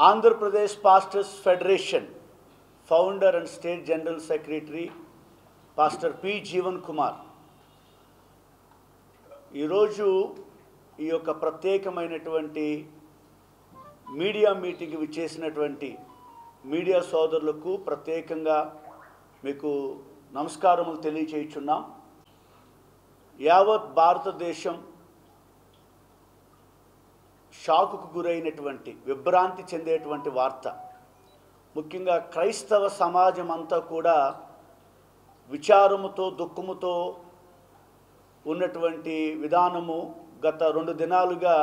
Andhra Pradesh pastors federation founder and state general secretary pastor P Jeevan Kumar ఈరోజు ఈ యొక్క ప్రత్యేకమైనటువంటి మీడియా మీటింగ్ విచ్చేసినటువంటి మీడియా సోదరులకు ప్రత్యేకంగా మీకు నమస్కారములు తెలియచేయుచున్నాం. యావత్ భారతదేశం షాకుకు గురైనటువంటి విభ్రాంతి చెందేటువంటి వార్త, ముఖ్యంగా క్రైస్తవ సమాజం అంతా కూడా విచారముతో దుఃఖముతో ఉన్నటువంటి విధానము గత 2 దినాలుగా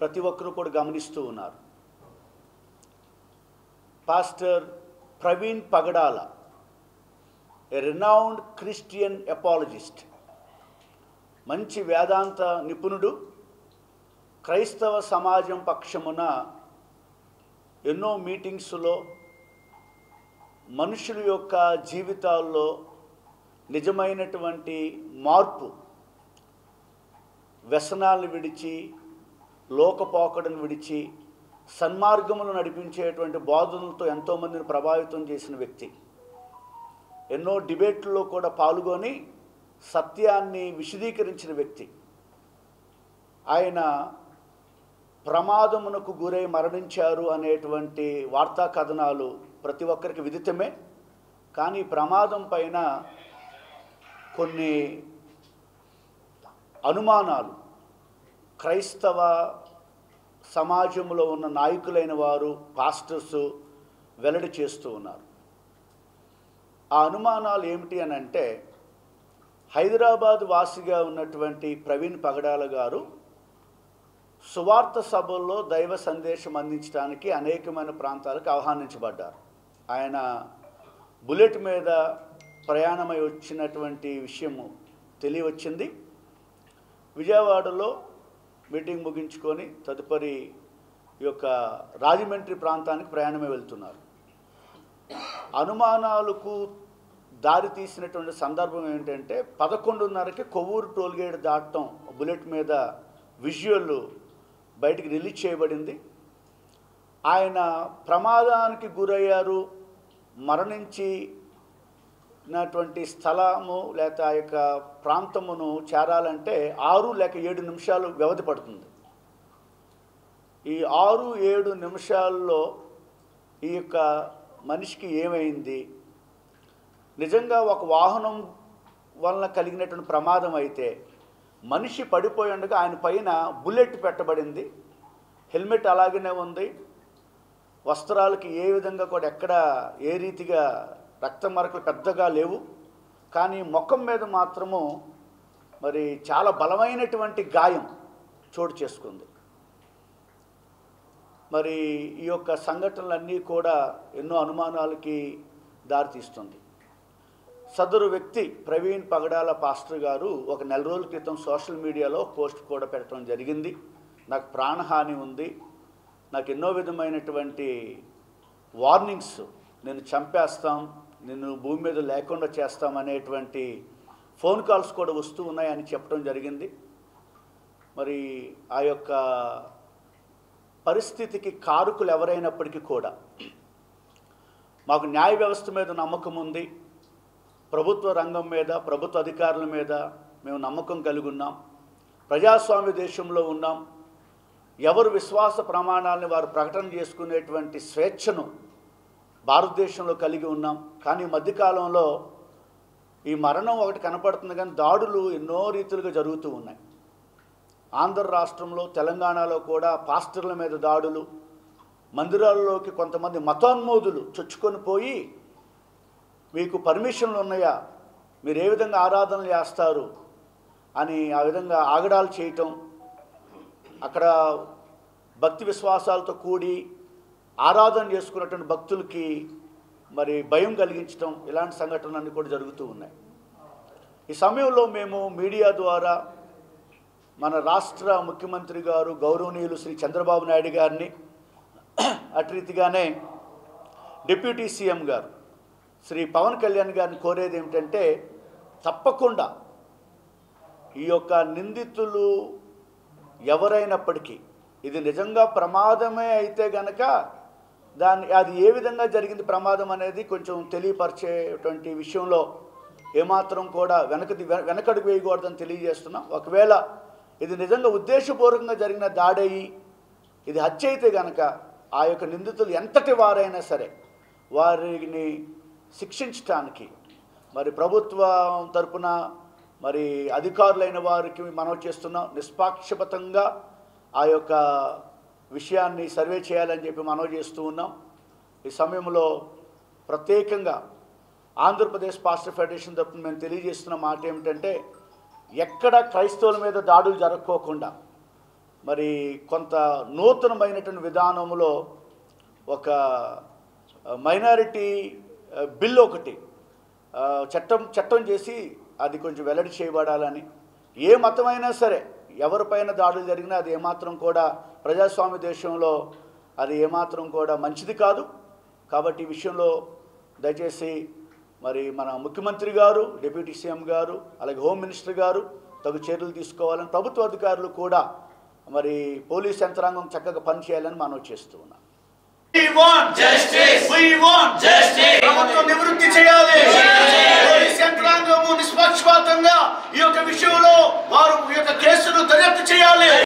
ప్రతి ఒక్కరూ కూడా గమనిస్తూ ఉన్నారు. పాస్టర్ ప్రవీణ్ పగడాల, ఏ రినౌండ్ క్రిస్టియన్ అపాలజిస్ట్, మంచి వేదాంత నిపుణుడు, క్రైస్తవ సమాజం పక్షమున ఎన్నో మీటింగ్స్లో మనుషుల యొక్క జీవితాల్లో నిజమైనటువంటి మార్పు, వ్యసనాలను విడిచి లోకపోకడను విడిచి సన్మార్గములు నడిపించేటువంటి బోధనలతో ఎంతోమందిని ప్రభావితం చేసిన వ్యక్తి. ఎన్నో డిబేట్లలో కూడా పాల్గొని సత్యాన్ని విశదీకరించిన వ్యక్తి. ఆయన ప్రమాదమునకు గురై మరణించారు అనేటువంటి వార్తా కథనాలు ప్రతి ఒక్కరికి విదితమే. కానీ ప్రమాదం పైన కొన్ని అనుమానాలు క్రైస్తవ సమాజంలో ఉన్న నాయకులైన వారు, పాస్టర్స్ వెల్లడి చేస్తూ ఉన్నారు. ఆ అనుమానాలు ఏమిటి అని అంటే, హైదరాబాద్ వాసిగా ఉన్నటువంటి ప్రవీణ్ పగడాల గారు సువార్త సభల్లో దైవ సందేశం అందించడానికి అనేకమైన ప్రాంతాలకు ఆహ్వానించబడ్డారు. ఆయన బుల్లెట్ మీద ప్రయాణమై వచ్చినటువంటి విషయము తెలియవచ్చింది. విజయవాడలో మీటింగ్ ముగించుకొని తదుపరి ఈ యొక్క రాజమండ్రి ప్రాంతానికి ప్రయాణమై వెళ్తున్నారు. అనుమానాలకు దారి తీసినటువంటి సందర్భం ఏంటంటే, 11:30కి కొవ్వూరు టోల్గేట్ దాటడం బుల్లెట్ మీద విజువల్ బయటికి రిలీజ్ చేయబడింది. ఆయన ప్రమాదానికి గురయ్యారు, మరణించినటువంటి స్థలము లేక ఆ యొక్క ప్రాంతమును చేరాలంటే 6 లేక 7 నిమిషాలు వ్యవధి పడుతుంది. ఈ 6-7 నిమిషాల్లో ఈ యొక్క మనిషికి ఏమైంది, నిజంగా ఒక వాహనం వలన కలిగినటువంటి ప్రమాదం అయితే మనిషి పడిపోయి ఉండగా ఆయన పైన బుల్లెట్ పెట్టబడింది, హెల్మెట్ అలాగనే ఉంది, వస్త్రాలకి ఏ విధంగా కూడా ఎక్కడ ఏ రీతిగా రక్త మరకలు పెద్దగా లేవు. కానీ ముఖం మీద మాత్రము మరి చాలా బలమైనటువంటి గాయం చోటు చేసుకుంది. మరి ఈ యొక్క సంఘటనలన్నీ కూడా ఎన్నో అనుమానాలకి దారితీస్తుంది. సదరు వ్యక్తి ప్రవీణ్ పగడాల పాస్టర్ గారు ఒక 4 రోజుల క్రితం సోషల్ మీడియాలో పోస్ట్ కూడా పెట్టడం జరిగింది. నాకు ప్రాణహాని ఉంది, నాకు ఎన్నో విధమైనటువంటి వార్నింగ్స్, నేను చంపేస్తాం, నేను భూమి మీద లేకుండా చేస్తాం అనేటువంటి ఫోన్ కాల్స్ కూడా వస్తూ ఉన్నాయని చెప్పడం జరిగింది. మరి ఆ యొక్క పరిస్థితికి కారకులు ఎవరైనప్పటికీ కూడా మాకు న్యాయ వ్యవస్థ మీద నమ్మకం ఉంది, ప్రభుత్వ రంగం మీద, ప్రభుత్వ అధికారుల మీద మేము నమ్మకం కలిగి ఉన్నాం, ప్రజాస్వామ్య దేశంలో ఉన్నాం, ఎవరు విశ్వాస ప్రమాణాలను వారు ప్రకటన చేసుకునేటువంటి స్వేచ్ఛను భారతదేశంలో కలిగి ఉన్నాం. కానీ మధ్యకాలంలో ఈ మరణం ఒకటి కనపడుతుంది, కానీ దాడులు ఎన్నో రీతులుగా జరుగుతూ ఉన్నాయి. ఆంధ్ర రాష్ట్రంలో, తెలంగాణలో కూడా పాస్టర్ల మీద దాడులు, మందిరాల్లోకి కొంతమంది మతోన్మోదులు చొచ్చుకొని పోయి మీకు పర్మిషన్లు ఉన్నాయా, మీరు ఏ విధంగా ఆరాధనలు చేస్తారు అని ఆ విధంగా ఆగడాలు చేయటం, అక్కడ భక్తి విశ్వాసాలతో కూడి ఆరాధన చేసుకున్నటువంటి భక్తులకి మరి భయం కలిగించడం, ఇలాంటి సంఘటనలన్నీ కూడా జరుగుతూ ఉన్నాయి. ఈ సమయంలో మేము మీడియా ద్వారా మన రాష్ట్ర ముఖ్యమంత్రి గారు గౌరవనీయులు శ్రీ చంద్రబాబు నాయుడు గారిని, అటు రీతిగానే డిప్యూటీ సీఎం గారు శ్రీ పవన్ కళ్యాణ్ గారిని కోరేది ఏమిటంటే, తప్పకుండా ఈ యొక్క నిందితులు ఎవరైనప్పటికీ ఇది నిజంగా ప్రమాదమే అయితే గనక అది ఏ విధంగా జరిగింది ప్రమాదం అనేది కొంచెం తెలియపరిచేటువంటి విషయంలో ఏమాత్రం కూడా వెనకడుగు వేయకూడదని తెలియజేస్తున్నాం. ఒకవేళ ఇది నిజంగా ఉద్దేశపూర్వకంగా జరిగిన దాడయి ఇది హత్య అయితే గనక ఆ యొక్క నిందితులు ఎంతటి వారైనా సరే వారిని శిక్షించడానికి మరి ప్రభుత్వం తరపున మరి అధికారులైన వారికి మనవి చేస్తున్నాం. నిష్పాక్షపాతంగా ఆ యొక్క విషయాన్ని సర్వే చేయాలని చెప్పి మనవి చేస్తూ ఉన్నాం. ఈ సమయంలో ప్రత్యేకంగా ఆంధ్రప్రదేశ్ పాస్టర్ ఫెడరేషన్ తరపున మేము తెలియజేస్తున్న మాట ఏమిటంటే, ఎక్కడ క్రైస్తవుల మీద దాడులు జరగకోకుండా మరి కొంత నూతనమైనటువంటి విధానంలో ఒక మైనారిటీ బిల్ ఒకటి చట్టం చేసి అది కొంచెం వెల్లడి చేయబడాలని, ఏ మతమైనా సరే ఎవరిపైన దాడులు జరిగినా అది ఏమాత్రం కూడా ప్రజాస్వామ్య దేశంలో అది ఏమాత్రం కూడా మంచిది కాదు. కాబట్టి ఈ విషయంలో దయచేసి మరి మన ముఖ్యమంత్రి గారు, డిప్యూటీ సీఎం గారు, అలాగే హోమ్ మినిస్టర్ గారు తగు చర్యలు తీసుకోవాలని, ప్రభుత్వ అధికారులు కూడా మరి పోలీస్ యంత్రాంగం చక్కగా పనిచేయాలని మనం చేస్తూ ఉన్నాం. We want justice. We want justice.